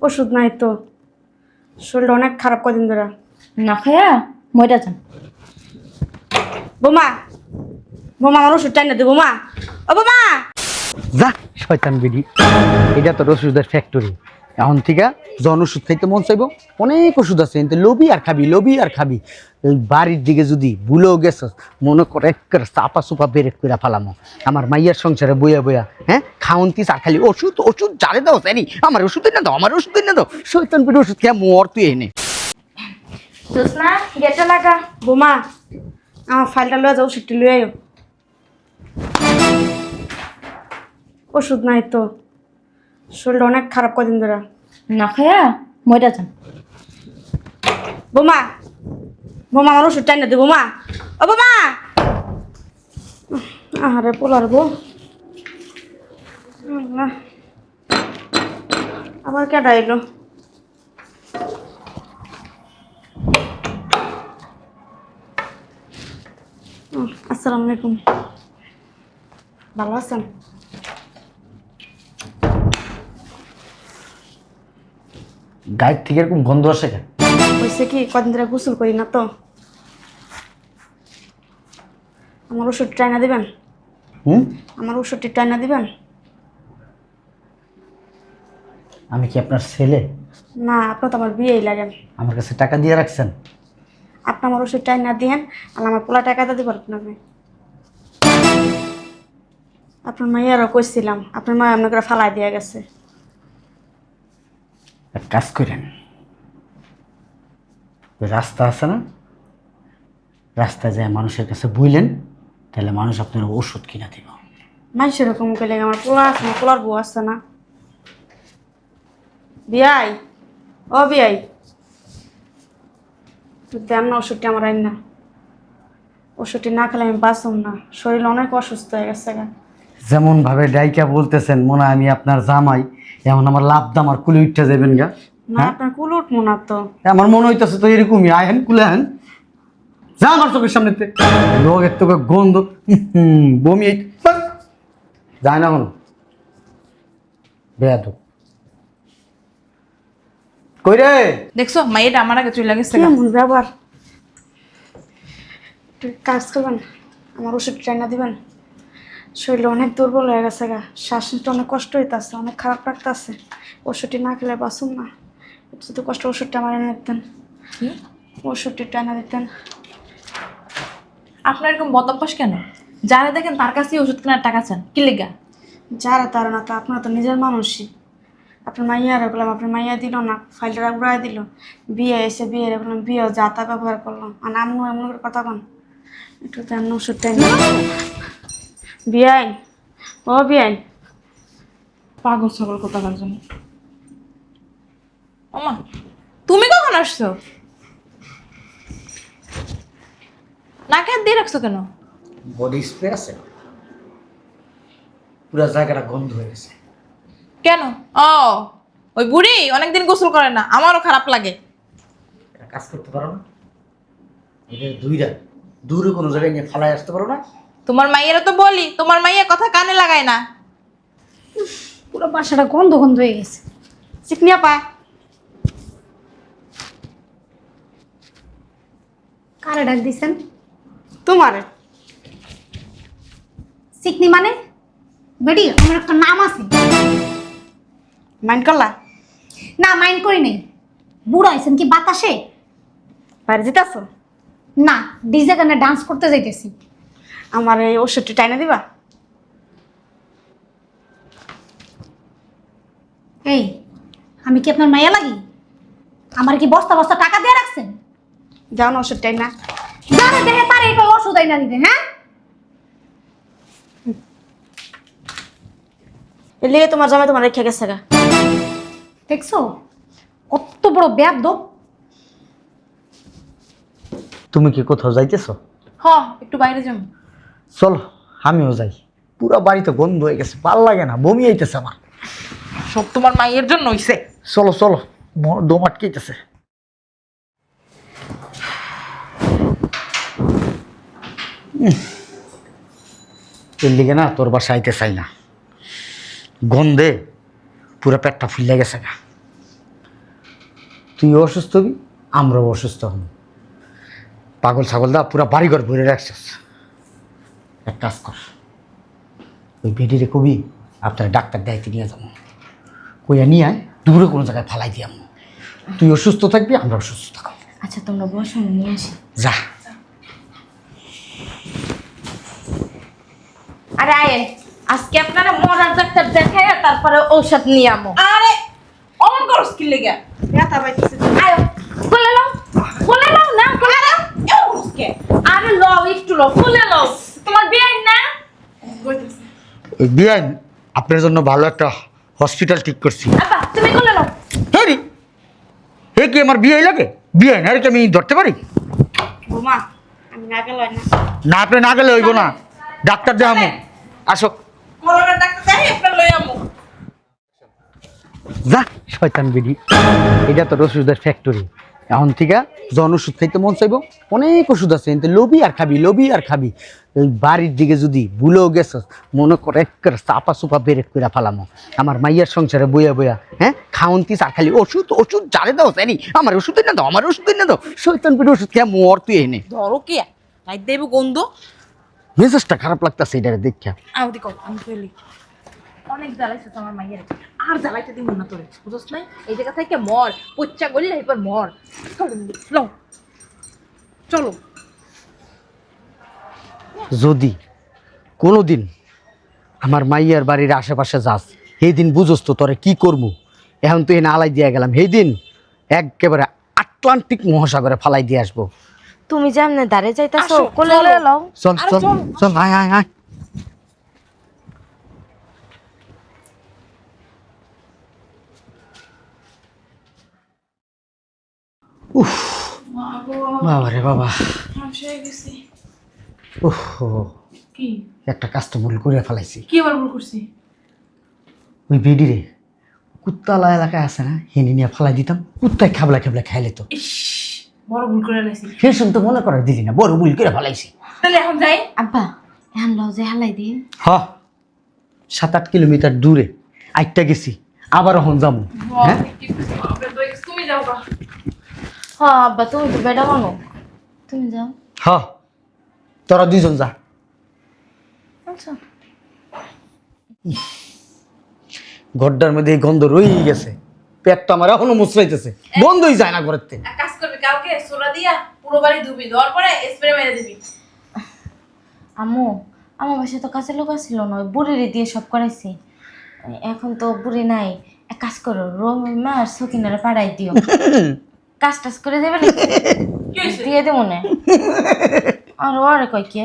ওষুধ নাই তো, শরীরটা অনেক খারাপ কদিন ধরে। না খায়া মইটা যান। বোমা, বোমা আমার ওষুধ চাই না দে বোমা। ও বোমা, যা শয়তান বিডি, এটা তো ওষুধের ফ্যাক্টরি। এখন থেকে যখন ওষুধ খাইতে মন চাইব অনেক ওষুধ আছে, কিন্তু লবি আর খাবি, লবি আর খাবি। এই বাড়ির দিকে যদি ভুলেও গেছ, মনে করে একের চাপা চুপা বেরেক করে ফালামো আমার মাইয়ার সংসারে বইয়া বইয়া। হ্যাঁ, খাওয়ন্তিস আর খালি ওষুধ ওষুধ জারে দাও জানি, আমার ওষুধ না দাও, আমার ওষুধ না দাও। শয়তান বিডি ওষুধ খেয়ে মর তুই এনে। জোসনা গেটটা লাগা। বোমা আমার ফাইলটা লয়ে যাও, ওষুধটি লয়ে আয়ো। ওষুধ নাই তো, শরীরটা অনেক খারাপ কদিন ধরে। না খায়া মইটা যান। বোমা, বোমা আমার ওষুধ চাই না দে বোমা। ও বোমা, আরে পোলার বউ, আল্লাহ, আবার কেডা এলো? আসসালামু আলাইকুম, ভালো আছেন? গায়ের থেকে এরকম গন্ধ আসে কেন? হয়েছে কি, কদিন ধরে গোসল করি না তো। আমার ওষুধ টাইনা দিবেন? আমার ওষুধটি টাইনা দিবেন? আমি কি আপনার ছেলে? না, আপনার তো আমার বিয়েই লাগেন। আমার কাছে টাকা দিয়ে রাখছেন? আপনি আমার ওষুধ টাইনা দিয়েন, আর আমার পোলা টাকা দিতে পারবেন আপনি। আপনার মাইয়ারও কইছিলাম, আপনার মা এমনি করে ফালাই দিয়ে গেছে। এক কাজ করেন, ওই রাস্তা আছে না, রাস্তায় যায় মানুষের কাছে বইলেন, তাহলে মানুষ আপনার ওষুধ কিনা দিব। মানুষ এরকম করলে আমার পোলা আছে না, পোলার বউ আছে না। বিয়াই, ও বিয়াই, দেন না ওষুধটি আমার আইন না। ওষুধটি না খেলে আমি বাঁচুম না, শরীর অনেক অসুস্থ হয়ে গেছে গা। যেমন ভাবে ডাইকা বলতেছেন মনে হয় আমি আপনার জামাই, এমন আমার লাভ দাম আর কুলে উঠতে যাবেন গা। না, আপনার কুল উঠবো না তো। আমার মনে হইতেছে তো এরকমই, আহেন কুলে আহেন, যা আমার চোখের সামনে লোকের তোকে গন্ধ, বমি যায় না কোনো বেয়াদ কই রে। দেখছো মাইয়েটা আমার আগে চলে গেছে। কেমন ব্যবহার! একটু কাজ করবেন, আমার ওষুধ টাইনা দিবেন। শরীর অনেক দুর্বল হয়ে গেছে গা, শ্বাস নিতে অনেক কষ্ট হইতেছে, অনেক খারাপ লাগতেছে। ওষুধটি না খেলে বাঁচুন না, একটু যদি কষ্ট ওষুধটা আমার এনে দিতেন। কি ওষুধটি টাইনা দিতেন। আপনার এরকম বদভ্যাস কেন? যারা দেখেন তার কাছেই ওষুধ কেনার টাকা চান, কি লেগা? যারা তারা না তো, আপনারা তো নিজের মানুষই। আপনার মাইয়া বললাম, আপনার মাইয়া দিল না, ফাইলটা উড়াই দিল। বিয়ে এসে বিয়ে বললাম, বিয়েও যা তা ব্যবহার করলাম, আর আম্মু এমন করে কথা কন। একটু তো এমন ওষুধ টাইনা। বিয়াই, ও বিয়াই, পাগল ছাগল কোথাকার জন্য। ওমা, তুমি কখন আসছো? নাকে হাত দিয়ে রাখছো কেন? বডি স্প্রে আছে, পুরো জায়গাটা গন্ধ হয়ে গেছে। কেন? ও, ওই বুড়ি অনেকদিন গোসল করে না, আমারও খারাপ লাগে। একটা কাজ করতে পারো না, এটা দুইটা দূরে কোনো জায়গায় নিয়ে ফালাই আসতে পারো না? তোমার মাইয়েরা তো বলি, তোমার মাইয়া কথা কানে লাগায় না। পুরো বাসাটা গন্ধ গন্ধ হয়ে গেছে। চিকনিয়া পা, কারে ডাক দিছেন? তোমার চিকনি মানে? বেডি, আমার একটা নাম আছে। মাইন্ড করলা? না, মাইন্ড করি নাই। বুড়া হয়েছেন কি বাতাসে? বাইরে যেতেছ? না, ডিজে গানে ডান্স করতে যাইতেছি। আমার এই ওষুধটি টাইনা দিবা? এই, আমি কি আপনার মায়া লাগি? আমার কি বস্তা বস্তা টাকা দিয়ে রাখছেন? যাও না ওষুধ টাইনা। যারা দেখে তার এই ওষুধ আইনা দিতে, হ্যাঁ? এর লিগে তোমার জামাই তোমার রেখে গেছে গা। দেখছো কত বড় বেয়াদব। তুমি কি কোথাও যাইতেছো? হ, একটু বাইরে যাবো। চলো আমিও যাই, পুরো বাড়ি তো গন্ধ হয়ে গেছে, ভাল লাগে না, বমি আইতেছে আমার। সব তোমার মাইয়ের জন্য হইছে। চলো চলো, দম আটকেইতেছে। এর লিগে না তোর বাসা আইতে চাই না, গন্ধে পুরো পেটটা ফুলে গেছে গা। তুই অসুস্থ হবি, আমরাও অসুস্থ হব। পাগল ছাগল দা পুরা বাড়িঘর ভরে রাখছিস। এক কাজ কর, ওই বেডিরে কবি আপনার ডাক্তার দায়িত্ব নিয়ে যাবো, কইয়া নিয়ে আয়, দূরে কোনো জায়গায় ফালাই দিয়াম। তুই অসুস্থ থাকবি, আমরা অসুস্থ থাকবো। আচ্ছা তোমরা বসো, আমি নিয়ে আসি। যা। আরে আয়েন, আজকে আপনারা মরার ডাক্তার দেখায় তারপরে ঔষধ নিয়ে আমো। আরে অমন করস কি লেগে? ব্যথা পাইতেছে। আয়ো, খুলে নাও না, খুলে নাও। এমন করস কে? আরে লও একটু লও, খুলে নাও। তোমার বিয়ে না? ওই বিয়ান আপনার জন্য ভালো একটা হসপিটাল ঠিক করছি। আব্বা তুমি খুলে নাও। হ্যাঁ রে, এ কি আমার বিয়ে লাগে? বিয়ে না কি আমি ধরতে পারি? বৌমা আমি না গেল না। না, আপনি না গেলে হইব না, ডাক্তার দেখামো। আসো। করোনার ডাক্তার দেখাই আপনার লই আমু। যা শয়তান বিডি, এটা তো ওষুধের ফ্যাক্টরি। এখন থেকে যখন ওষুধ খাইতে মন চাইব, অনেক ওষুধ আছে, কিন্তু লবি আর খাবি, লবি আর খাবি। ওই বাড়ির দিকে যদি ভুলেও গেছ, মনে করে একের চাপা চুপা বেরেক করে ফালামো। আমার মাইয়ার সংসারে বইয়া বইয়া হ্যাঁ খাওয়ন্তিস আর খালি ওষুধ ওষুধ জানে দাও জানি, আমার ওষুধ এনে দাও, আমার ওষুধ এনে দাও। শয়তান বিডি ওষুধ খেয়ে মর তুই এনে। ধরো কি? রাই দেব গন্ধ। মেজাজটা খারাপ লাগতেছে এটা দেখা। আউদি কও, আমি কইলি। অনেক জ্বালাইছে তোমার মাইয়ের। আর জ্বালাইতে দিব না তোরে। বুঝছ নাই? এই জায়গা থেকে মর, পচ্চা গলি এরপর মর। চলো। চলো। যদি কোনোদিন আমার মাইয়ার বাড়ির আশেপাশে যাস, সেই দিন বুঝোস তো তোরে কি করবো। এখন তো এনে আলাই দিয়ে গেলাম, সেই দিন একেবারে আটলান্টিক মহাসাগরে ফালাই দিয়ে আসবো। তুমি যেমনে দাঁড়ে যাইতাছো, আসো, কোলে চলো। লও। চল আরে চল চল। চল, আয় আয় আয়। উফ বাবা রে বাবা, উফ কি? একটা কাস্টমার করে ফেলাইছি। কি আবার ভুল করছি? ওই বেডিরে কুত্তালা এলাকায় আছে না, হেনে নিয়ে ফালাই দিতাম, কুত্তায় খাবলা খাবলা খাইলে তো। ইস, বড় ভুল করে লাইছি। সে শুনতে মনে করে দিলি না, বড় ভুল করে ফেলাইছি। তাহলে এখন যাই। আব্বা এখন লও যে হালাই দিন। হ, 7-8 কিলোমিটার দূরে আইটা গেছি, আবার এখন যাবো। হ্যাঁ তুমি যাও গা। হ্যাঁ আব্বা তুমি তো বেটা মানো, তুমি যাও। হ, তোরা দুইজন যা। আচ্ছা গড্ডার মধ্যে এই গন্ধ রয়েই গেছে, পেটটা আমার এখনো মুচড়াইতেছে, বন্ধই যায় না ঘরের থেকে। এক কাজ করবি, কালকে সোলা দিয়া পুরো বাড়ি ধুবি, দেওয়ার পরে স্প্রে মেরে দিবি। আম্মু আমার বাসায় তো কাছে লোক ছিল না, ওই বুড়িরে দিয়ে সব করাইছি। এখন তো বুড়ি নাই, এক কাজ করো রহিমা আর সকিনারে পাঠাই দিও, কাজ টাজ করে দেবে নাকি? কি হয়েছে? দিয়ে দে মনে। আর ওরে কই কে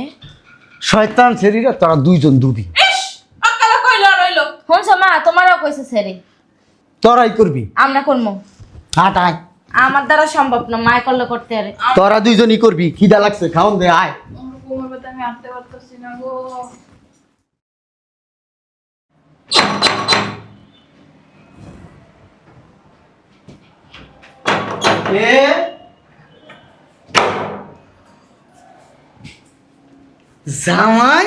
শয়তান শরীরে তোরা দুইজন দুবি, ইস, আকালা কইলো রইলো। শুনছো মা, তোমারও কইছে সেরি, তোরাই করবি। আমরা করবো। হাট আয়, আমার দ্বারা সম্ভব না, মায় করলে করতে আরে। তোরা দুইজনই করবি। খিদা লাগছে, খাওন দে, আয়। ঘুমাবে তো আমি আনতে পারতেছি না গো। জামাই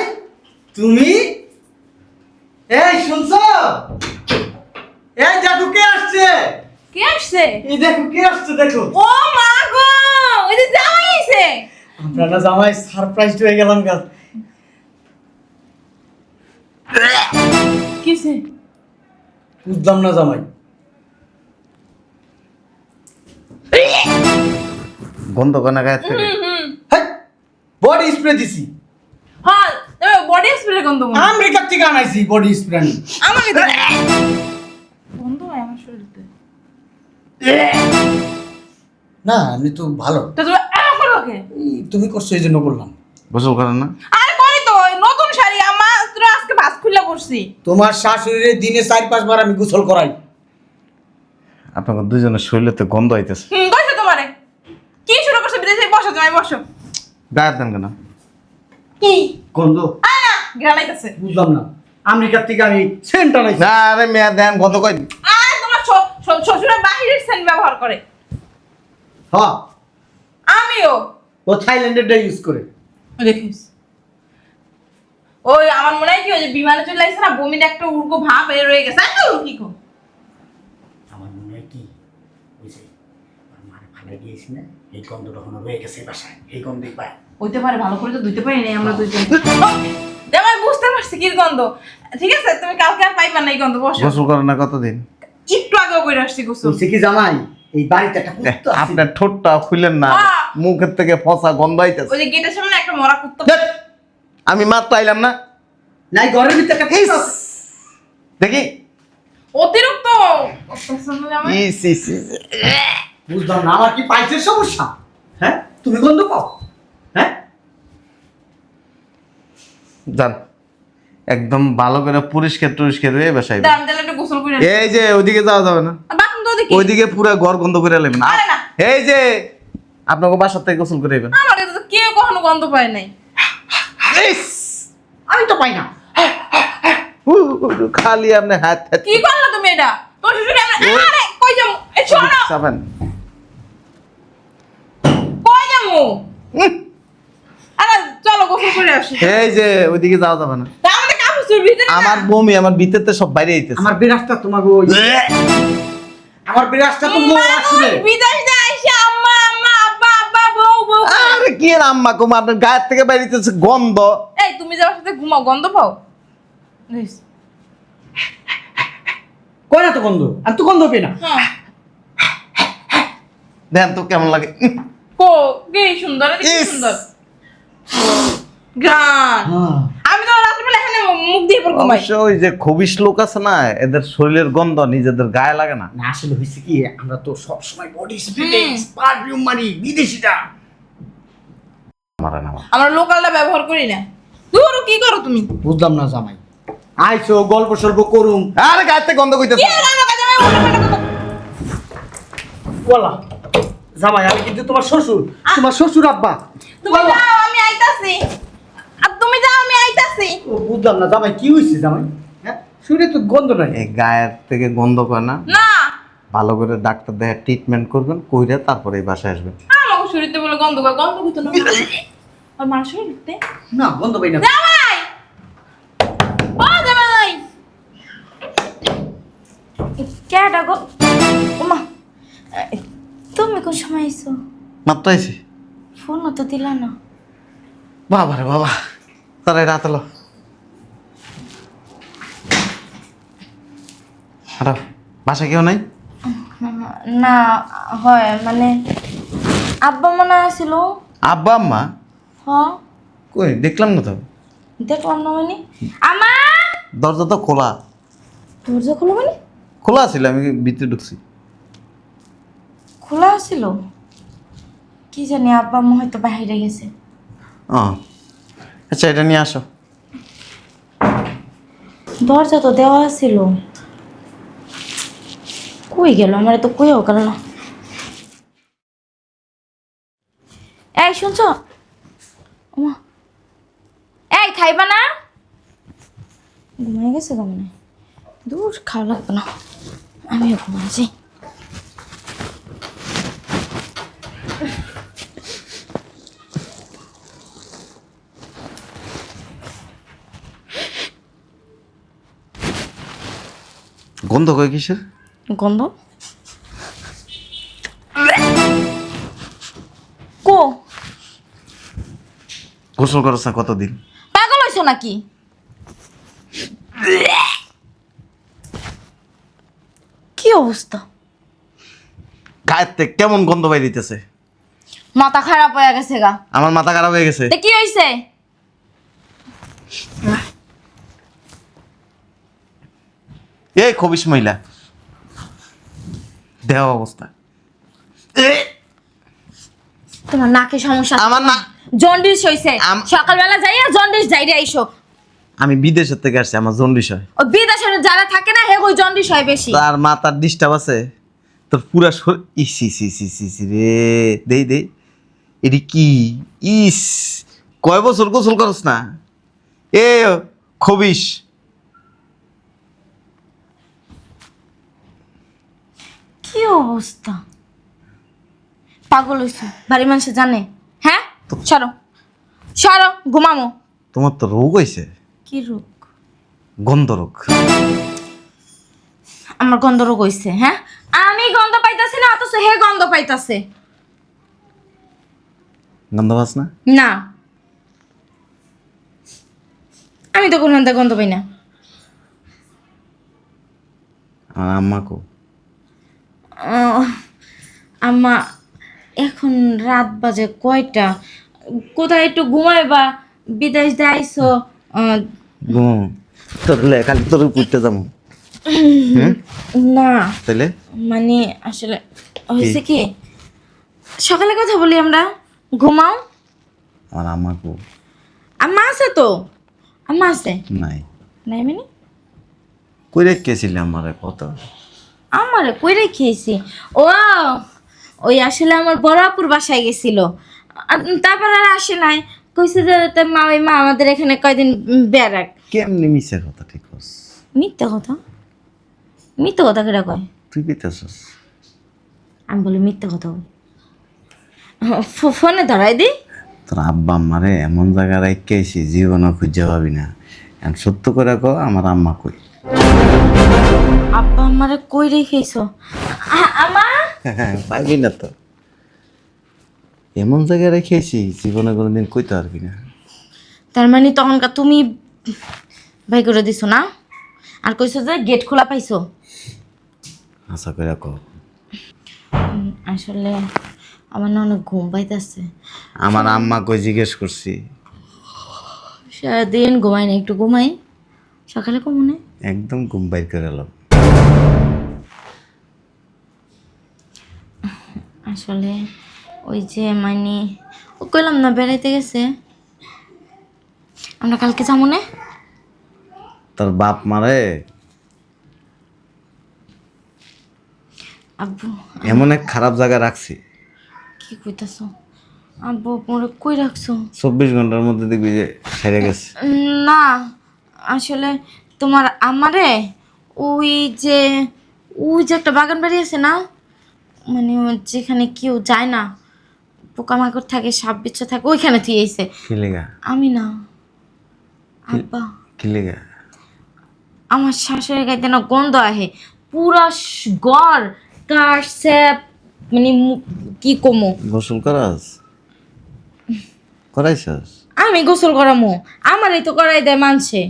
তুমি? এই শুনছো? এই দেখো কে আসছে, কে আসছে? এই দেখো কে আসছে, দেখো। ও মা গো, ওই যে জামাই আইছে। আমরা জামাই সারপ্রাইজ হয়ে গেলাম গা। কিসে? বুঝলাম না জামাই। গন্ধ কানা গায়ে থেকে বডি স্প্রে দিছি, হ্যাঁ বডি স্প্রে গন্ধ মনে। আমেরিকা থেকে আনাইছি বডি স্প্রে। আমাকে দে। গন্ধ হয় আমার শরীরে। না আমি তো ভালো, তো তুমি এমন করো কে? তুমি করছো এই জন্য করলাম। গোসল করেন না? আরে করি তো, ওই নতুন শাড়ি আমার তোরা আজকে ভাস খুলে পড়ছি। তোমার শাশুড়ির দিনে 4-5 বার আমি গোসল করাই। আপনাদের দুজনের শরীরেতে গন্ধ আইতেছে। বসো তোমারে। কি শুরু করছো বিদেশে? বসো তুমি, বসো। গায়ের দেন কেন? কি? গন্ধ আয় না, গ্রালাইতেছে। বুঝলাম না, আমেরিকা থেকে আমি সেন্ট আনাইছি। না আরে মেয়া দেন গন্ধ কই। আয় তোমার শ্বশুরের বাহিরের সেন্ট ব্যবহার করে। হ্যাঁ, আমিও ও থাইল্যান্ডেরটা ইউজ করে। দেখিস। ওই আমার মনে হয় কি, ওই যে বিমানে চলে আসছে না, বমির একটা উর্গো ভাব বের হয়ে গেছে। আর কি কো? আমার মনে হয় কি, ওই যে আমরা গিয়েছি না এই গন্ধ তখন রয়ে গেছে বাসায় এই গন্ধই পায় হইতে পারে, ভালো করে তো ধুইতে পারি নাই আমরা দুইজন। জামাই বুঝতে পারছি কি গন্ধ। ঠিক আছে, তুমি কালকে আর পাইবা না এই গন্ধ। বসো। গোসল করেন না কতদিন? একটু আগেও করে আসছি গোসল। বলছে কি জামাই এই বাড়িতে একটা কুত্তা আছে। আপনার ঠোঁটটা খুললেন না, হ্যাঁ। মুখের থেকে ফসা গন্ধ আইতেছে। ওই যে গেটের সামনে একটা মরা কুত্তা। ধ্যাৎ, আমি মাত্র আইলাম না, নাই ঘরের ভিতরে একটা কুত্তা আছে। দেখি। অতিরিক্ত জামাই। ইস ইস ইস। বুঝলাম না আমার কি পাইছের সমস্যা? হ্যাঁ তুমি গন্ধ পাও? হ্যাঁ যান, একদম ভালো করে পরিষ্কার টরিষ্কার হয়ে বাসায়। দাঁড়ান, তাহলে একটু গোসল করে আসি। এই যে ওইদিকে যাওয়া যাবে না, বাথরুম তো দেখি। ওইদিকে পুরো ঘর গন্ধ করে নেবেন। আরে না। এই যে আপনাকে বাসার থেকে গোসল করে নেবেন। আমার কাছে তো কেউ কখনো গন্ধ পায় নাই। আমি তো পাই না। খালি আপনি হাত হাত কি করলা তুমি এটা? তোর শ্বশুর আরে কই যামু? এই শোনো। চাবেন। কই যামু? আরে চলো গোসল করে আসি। এই যে ওইদিকে যাওয়া যাবে না, তা আমাদের কাপড় চোপড় ভিতরে না। আমার বমি, আমার ভিতরতে সব বাইরে আইতেছে। আমার বিরাজটা তোমাকে ওই আমার বিরাজটা তুমি আসলে মানুষ বিদেশ দিয়ে আইসা আম্মা আম্মা আব্বা আব্বা বউ বউ। আরে কি এর আম্মা কুমা, আপনার গায়ের থেকে বাইরে আইতেছে গন্ধ। এই তুমি যাওয়ার সাথে ঘুমাও, গন্ধ পাও? বুঝছ? কই না তো গন্ধ আর তো গন্ধ পেয়ে না। হ্যাঁ। দেখেন তো কেমন লাগে। কো কি সুন্দর, এটা কি ইস। সুন্দর। গান। আমি তো রাত্রিবেলা এখানে মুখ দিয়ে পর ঘুমাই। অবশ্য ওই যে খবিশ লোক আছে না, এদের শরীরের গন্ধ নিজেদের গায়ে লাগে না। না আসলে হয়েছে কি আমরা তো সবসময় বডি স্প্রে পারফিউম মারি বিদেশিটা। মারে না আমার। আমরা লোকালটা ব্যবহার করি না। দূর কি করো তুমি? বুঝলাম না জামাই আইছো গল্প সল্প করুম আরে গায়ের থেকে গন্ধ কইতেছে। কি রান্না কাজে আমি উল্টো পাল্টা কথা। বলা জামাই আমি কিন্তু তোমার শ্বশুর আব্বা। তুমি যাও আমি আইতাছি। আর তুমি যাও আমি আইতাছি। ও বুঝলাম না জামাই কি হইছে জামাই? হ্যাঁ শুনে তো গন্ধ নাই। এই গায়ের থেকে গন্ধ করে না, না ভালো করে ডাক্তার দেখে ট্রিটমেন্ট করবেন, কইরা তারপরে এই বাসায় আসবেন। আমাকে শরীরতে বলে গন্ধ করে, গন্ধ কইতো না। আর মানুষ শরীরতে না গন্ধ পাই না। জামাই ও জামাই কেডা গো? ওমা, তুমি কোন সময় আইছো? মাত্র আইছি। ফোন তো দিলা না। বাবা রে বাবা, তারাই রাত হলো। আরে বাসা কেউ নাই? না হয় মানে আব্বা মনে আসিল। আব্বা আম্মা হ কই দেখলাম না তো। দেখলাম না মানে আমা দরজা তো খোলা। দরজা খোলা মানে? খোলা ছিল, আমি ভিতরে ঢুকছি। খোলা ছিল কি জানি, আব্বা আম্মা হয়তো বাইরে গেছে। ও আচ্ছা, এটা নিয়ে আসো। দরজা তো দেওয়া ছিল, কই গেল? আমার তো কইও গেল না। এই শুনছো? ওমা, এই খাইবা না? ঘুমাই গেছে কেমন? দূর খাওয়া লাগবে না, আমিও ঘুমাচ্ছি। গন্ধ কয় কিসের? গন্ধ কো? গোসল করছ না কতদিন? পাগল হইছো নাকি? কি অবস্থা? গায়ের থেকে কেমন গন্ধ বাইরিতেছে। মাথা খারাপ হয়ে গেছে গা। আমার মাথা খারাপ হয়ে গেছে। তে কি হইছে? এই খবিশ মহিলা, দেহ অবস্থা। তোমার নাকে সমস্যা? আমার না, জন্ডিস হইছে। আম- সকালবেলা যাইয়া জন্ডিস যাইরে আইসো। আমি বিদেশের থেকে আসছি, আমার জন্ডিস হয়। ও বিদেশে যারা থাকে না হে ওই জন্ডিস হয় বেশি। তার মাথার ডিস্টার্ব আছে, তোর পুরা ইস ইস ইস ইস ইস রে। দেই দেই এটি কি? ইস, কয় বছর গোসল করস না? এ খবিশ, কি অবস্থা? পাগল হইছো? বাড়ির মানুষ জানে? হ্যাঁ সরো সরো, ঘুমামো। তোমার তো রোগ হয়েছে, কি রোগ? গন্ধ রোগ। আমার গন্ধ রোগ হইছে? হ্যাঁ আমি গন্ধ পাইতাছি না, অথচ হে গন্ধ পাইতাছে। গন্ধ পাস না? না, আমি তো কোনো গন্ধ পাই না। আমার আম্মা কো? আহ, আম্মা এখন রাত বাজে কয়টা? কোথায় একটু ঘুমাইবা? বিদেশ যাইছো? ঘুম তোর খালি তোর পুঁততে যাবো। না তাইলে মানে আসলে হয়েছে কি, সকালে কথা বলি আমরা, ঘুমাও। আমার আম্মা কো? আম্মা আছে তো, আম্মা আছে। নাই। নাই মানে কই রেখেছিলি আমারে কত? আমারে কই রেখেছি? ও ওই আসলে আমার বড় আপুর বাসায় গেছিল, তারপর আর আসে নাই। কইছে যে তোর মা, ওই মা আমাদের এখানে কয়দিন বেড়াক। কেমনি মিছে কথা ঠিক কস? মিথ্যা কথা? মিথ্যা কথা কেটা কয়? তুই পেতেছস? আমি বলি মিথ্যা কথা বল। ফোনে ধরাই দি। তোর আব্বা আম্মারে এমন জায়গায় রেখেছি জীবনও খুঁজে পাবি না। এখন সত্য করে কো আমার আম্মা কই? আব্বা আমারে কই রেখেছো? আমা পাবি না তো। এমন জায়গায় রেখেছি জীবনে কোনোদিন কইতে পারবি না। তার মানে তখনকার তুমি ভাই করে দিছো না? আর কইছো যে গেট খোলা পাইছো? আশা করে কো। আসলে আমার না অনেক ঘুম পাইতেছে। আমার আম্মা কই জিজ্ঞেস করছি। সারাদিন ঘুমাই না, একটু ঘুমাই, সকালে ঘুমনে। একদম ঘুম বাইর করে এলাম। আসলে ওই যে মানে ও কইলাম না বেড়াইতে গেছে, আমরা কালকে যাবো না? তোর বাপ মারে আব্বু এমন এক খারাপ জায়গায় রাখছি, কি কইতাছো? আব্বু মোরে কই রাখছো? 24 ঘন্টার মধ্যে দেখবি যে সেরে গেছে। না আসলে তোমার আমারে ওই যে ওই যে একটা বাগান বাড়ি আছে না, মানে যেখানে কেউ যায় না, পোকামাকড় থাকে, সাপ বিচ্ছু থাকে, ওইখানে তুই এসে। কি লেগা? আমি না, আব্বা কি লেগা? আমার শাশুড়ির গাইতে না গন্ধ আহে, পুরা ঘর কাশ স্যাপ, মানে কি কমো। গোসল করাস? করাইছস? আমি গোসল করামো? আমারই তো করাই দেয় মানছে।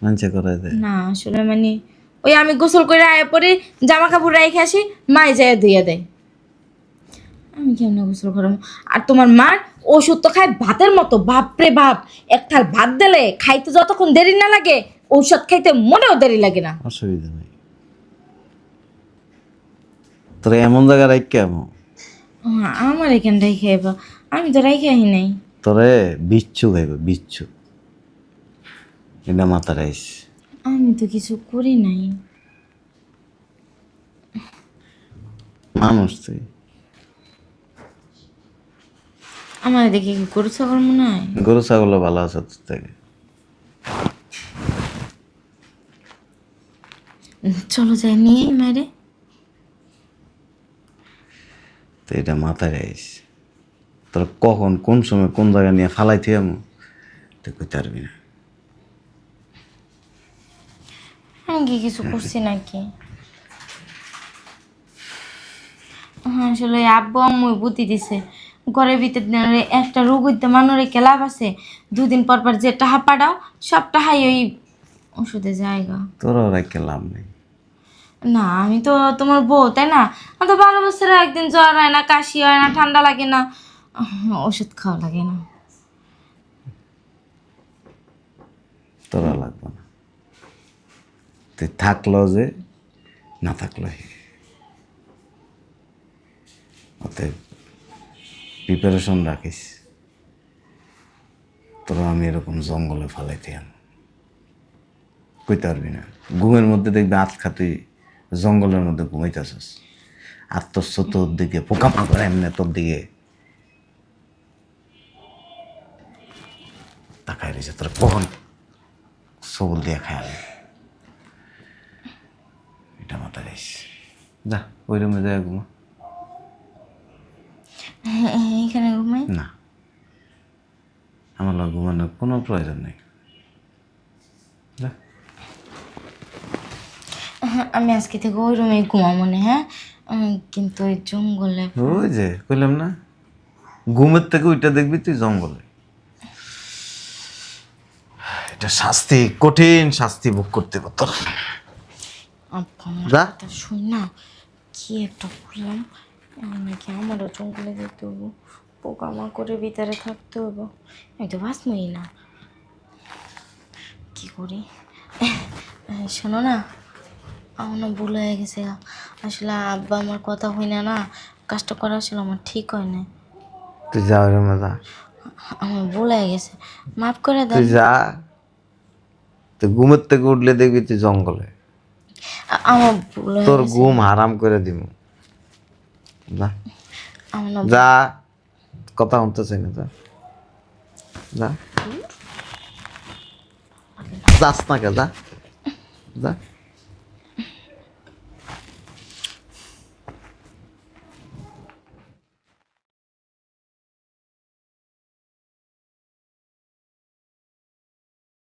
মানছে করাই দে। না আসলে মানে ওই আমি গোসল করে আয় পরে জামা কাপড় রেখে আসি, মাই যায় ধুইয়া দেয়। আমি কেমন গোসল করামো? আর তোমার মার ওষুধ তো খায় ভাতের মতো, বাপরে বাপ, এক থাল ভাত দিলে খাইতে যতক্ষণ দেরি না লাগে, ঔষধ খাইতে মনেও দেরি লাগে না। অসুবিধা নেই। তোর এমন জায়গায় রাখ কেমন? আমার এখানটাই খাইবা, আমি তো রাই খাই নাই। তোরে বিচ্ছু খাইবে, বিচ্ছু। এটা মাথা রাইস। আমি তো কিছু করি নাই। মানুষ তুই। আমার দেখে কি গরু ছাগল মনে হয়? গরু ছাগল ভালো আছে তোর থেকে। চলো যাই নিয়ে মারে। তো এটা মাথায় রাইস। তোর কখন কোন সময় কোন জায়গায় নিয়ে ফালাইতে আমি তুই কইতে পারবি না। আমি কি কিছু করছি নাকি? হ্যাঁ আসলে আব্বু আম্মু বুদ্ধি দিছে, ঘরের ভিতরে একটা রোগ হইতে মানুষের কি লাভ আছে? 2 দিন পর পর যে টাহা পাঠাও, সব টাহাই ওই ওষুধে জায়গা। তোরও রাখতে লাভ নেই। না আমি তো তোমার বউ, তাই না? আমার তো 12 বছরে একদিন জ্বর হয় না, কাশি হয় না, ঠান্ডা লাগে না, ওষুধ খাওয়া লাগে না। তোরা লাগবে না। তুই থাকলো যে না থাকলো অতএব প্রিপারেশন রাখিস। তোরা আমি এরকম জঙ্গলে ফালাইতে আম কইতে পারবি না। ঘুমের মধ্যে দেখবি আজকা তুই জঙ্গলের মধ্যে ঘুমাইতেছিস, আর তোর তোর দিকে পোকা পাকড় এমনি তোর দিকে তাকাই রয়েছে। তোর কখন সবল দিয়ে খায়াল, এটা মাথা রাইস। যা ওই রুমে যায় ঘুমা। এখানে ঘুমাই? না, আমার লোক ঘুমানোর কোনো প্রয়োজন নেই। যা। আমি আজকে থেকে ওই রুমে ঘুমা মনে, হ্যাঁ কিন্তু ওই জঙ্গলে ওই যে কইলাম না, ঘুমের থেকে ওইটা দেখবি তুই জঙ্গলে। এটা শাস্তি, কঠিন শাস্তি ভোগ করতে হবে তোর। আব্বা আমার যা। কথা শুন না, কি একটা বললাম, এখন নাকি আমারও জঙ্গলে যেতে হবো, পোকামাকড়ের ভিতরে থাকতে হবো, আমি তো বাঁচবই না। কি করি? শোনো না, আমার না ভুল হয়ে গেছে গা। আসলে আব্বা আমার কথা হই না না, কাজটা করা আসলে আমার ঠিক হয় না। তুই যা রে মজা, আমার ভুল হয়ে গেছে, মাফ করে তুই দেন। যা। তুই ঘুমের থেকে উঠলে দেখবি তুই জঙ্গলে, আমার ভুল হয়ে তোর গেছে। ঘুম হারাম করে দিব। যা আমার না যা, কথা শুনতে চাই না, যা যা, যাস না কে, যা যা।